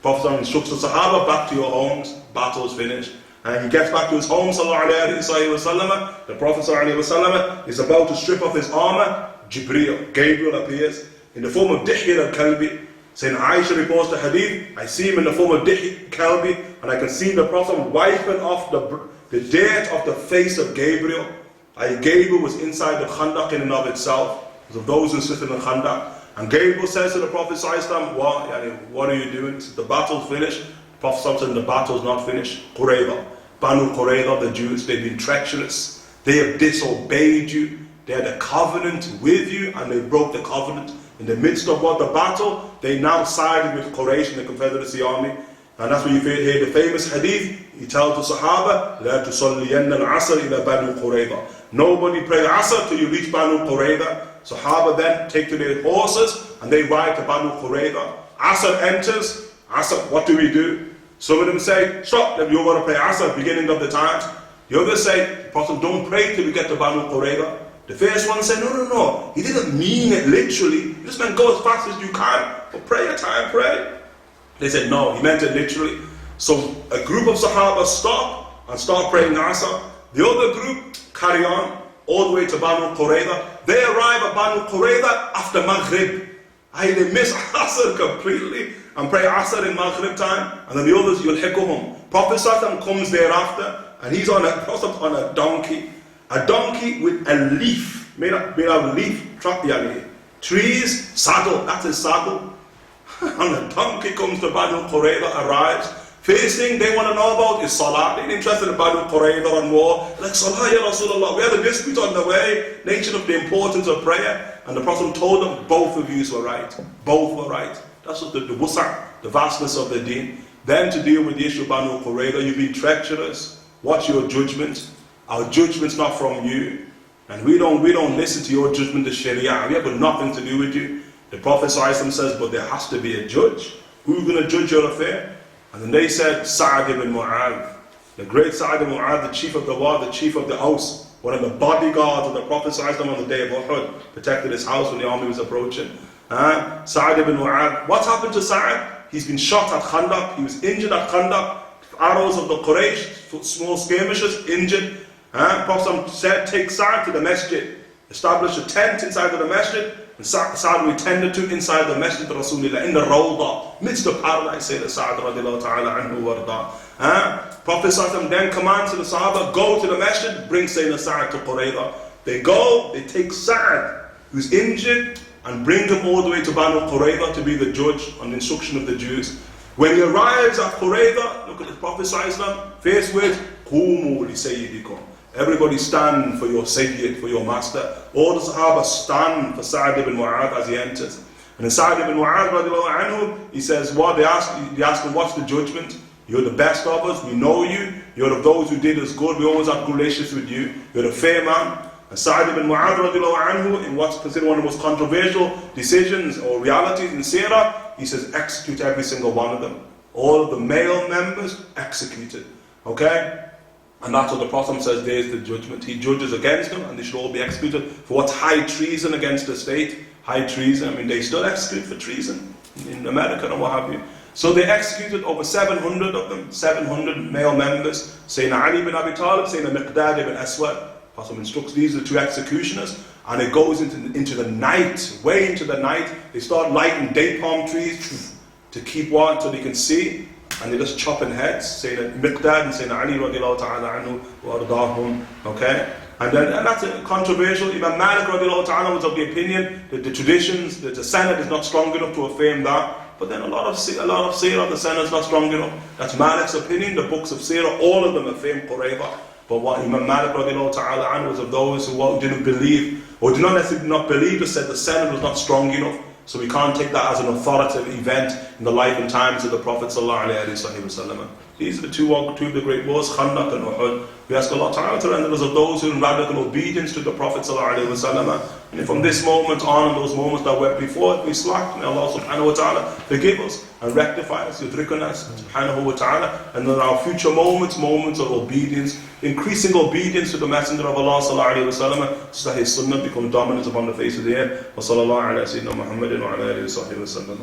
Prophet instructs the Sahaba, back to your homes, battle's finished. And he gets back to his home, sallallahu alayhi wa sallam. The Prophet sallallahu alayhi wa sallam is about to strip off his armor. Gabriel appears in the form of Dihya al-Kalbi. Sayyidina Aisha reports the hadith, I see him in the form of Dihya al-Kalbi, and I can see the Prophet wiping off the dirt off the face of Gabriel. Gabriel was inside the Khandaq in and of itself, because of those who sit in the Khandaq. And Gabriel says to the Prophet sallallahu what are you doing? The battle's finished. The Prophet said, the battle's not finished. Qurayza, Banu Qurayza, the Jews, they've been treacherous. They have disobeyed you. They had a covenant with you and they broke the covenant. In the midst of the battle, they now sided with Quraysh and the Confederacy army. And that's when you hear the famous hadith. He tells the Sahaba, لا تصلين العصر إلى بنو قريظة. Nobody pray Asr till you reach Banu Qurayza. Sahaba then take to their horses and they ride to Banu Qurayza. Asr enters. Asr, what do we do? Some of them say, stop, you're going to pray Asr, beginning of the times. The others say, Prophet, don't pray till we get to Banu Qurayza. The first one said, no. He didn't mean it literally. He just meant go as fast as you can. But pray a time, pray. They said, no, he meant it literally. So a group of Sahaba stop and start praying Asr. The other group carry on all the way to Banu Qurayza. They arrive at Banu Qurayza after Maghrib. They miss Asr completely and pray Asr in Maghrib time. And then the others, yulhikuhum. Prophet Sallallahu comes thereafter and he's on a donkey. A donkey with a leaf, made out of leaf, trees, saddle, that's his saddle. And the donkey comes to Banu Qurayza, arrives. First thing they want to know about is Salah. They're interested in Banu Qurayza and war. Like, Salah, Ya Rasulullah, we had a dispute on the way, nation of the importance of prayer. And the Prophet told them, both of you were right. Both were right. That's what the wusa', the vastness of the deen. Then to deal with the issue of Banu Qurayza, you've been treacherous. What's your judgment? Our judgment's not from you. And we don't listen to your judgment, the Sharia. We have got nothing to do with you. The Prophet says, but there has to be a judge. Who's going to judge your affair? And then they said, Sa'ad ibn Mu'adh. The great Sa'ad ibn Mu'adh, the chief of the war, the chief of the house, one of the bodyguards of the Prophet on the day of Uhud, protected his house when the army was approaching. Sa'ad ibn Mu'adh. What's happened to Sa'ad? He's been shot at Khandaq. He was injured at Khandaq. Arrows of the Quraysh, small skirmishes, injured. Prophet said, take Sa'ad to the masjid. Establish a tent inside of the masjid. And Sa'ad we tended to inside the masjid of Rasulullah, in the Rawdah, midst of paradise, say the Sa'ad radiallahu ta'ala anhu warda. Prophet then commands to the Sahaba, go to the masjid, bring Sayyidina Sa'ad to Qurayza. They go, they take Sa'ad, who's injured, and bring him all the way to Banu Qurayza to be the judge on the instruction of the Jews. When he arrives at Qurayza, look at the Prophet first words, Qumu li sayyidikum. Everybody stand for your Sayyid, for your master. All the Sahaba stand for Sa'ad ibn Mu'adh as he enters. And then Sa'ad ibn Mu'adh, radiallahu anhu, he says, what? They ask him, what's the judgment? You're the best of us, we know you. You're of those who did us good, we always had good relations with you. You're a fair man. And Sa'ad ibn Mu'adh, radiallahu anhu, in what's considered one of the most controversial decisions or realities in Sirah, he says, execute every single one of them. All of the male members executed. Okay? And that's what the Prophet says, there's the judgment. He judges against them and they should all be executed for what's high treason against the state. High treason, they still execute for treason in America and what have you. So they executed over 700 of them, 700 male members. Sayyidina Ali ibn Abi Talib, Sayyidina Miqdad ibn Aswad. Prophet instructs these are the two executioners. And it goes into the night, way into the night. They start lighting date palm trees to keep warm so they can see. And they're just chopping heads, Sayyidina Miqdad and Sayyidina Ali radiallahu ta'ala anhu wa ardahum, okay? And that's controversial. Imam Malik radiallahu ta'ala was of the opinion that the traditions, that the Sanad is not strong enough to affirm that. But then a lot of Sirah, the Sanad is not strong enough. That's Malik's opinion. The books of Sirah, all of them affirm Qurayza. But what Imam Malik radiallahu ta'ala anhu was of those who didn't believe, or did not necessarily not believe, but said the Sanad was not strong enough. So we can't take that as an authoritative event in the life and times of the Prophet ﷺ. These are the two of the great wars, Khandaq and Uhud. We ask Allah Ta'ala to render us of those who in radical obedience to the Prophet ﷺ. And from this moment on, and those moments that went before, we slacked. May Allah Subhanahu wa Ta'ala forgive us and rectify us, yudrikun us, Subhanahu wa Ta'ala. And in our future moments of obedience, increasing obedience to the Messenger of Allah ﷺ, so that his sunnah become dominant upon the face of the earth. Wa sallallahu ala sayyidina Muhammadin wa ala alihi wa sahbihi wa sallam.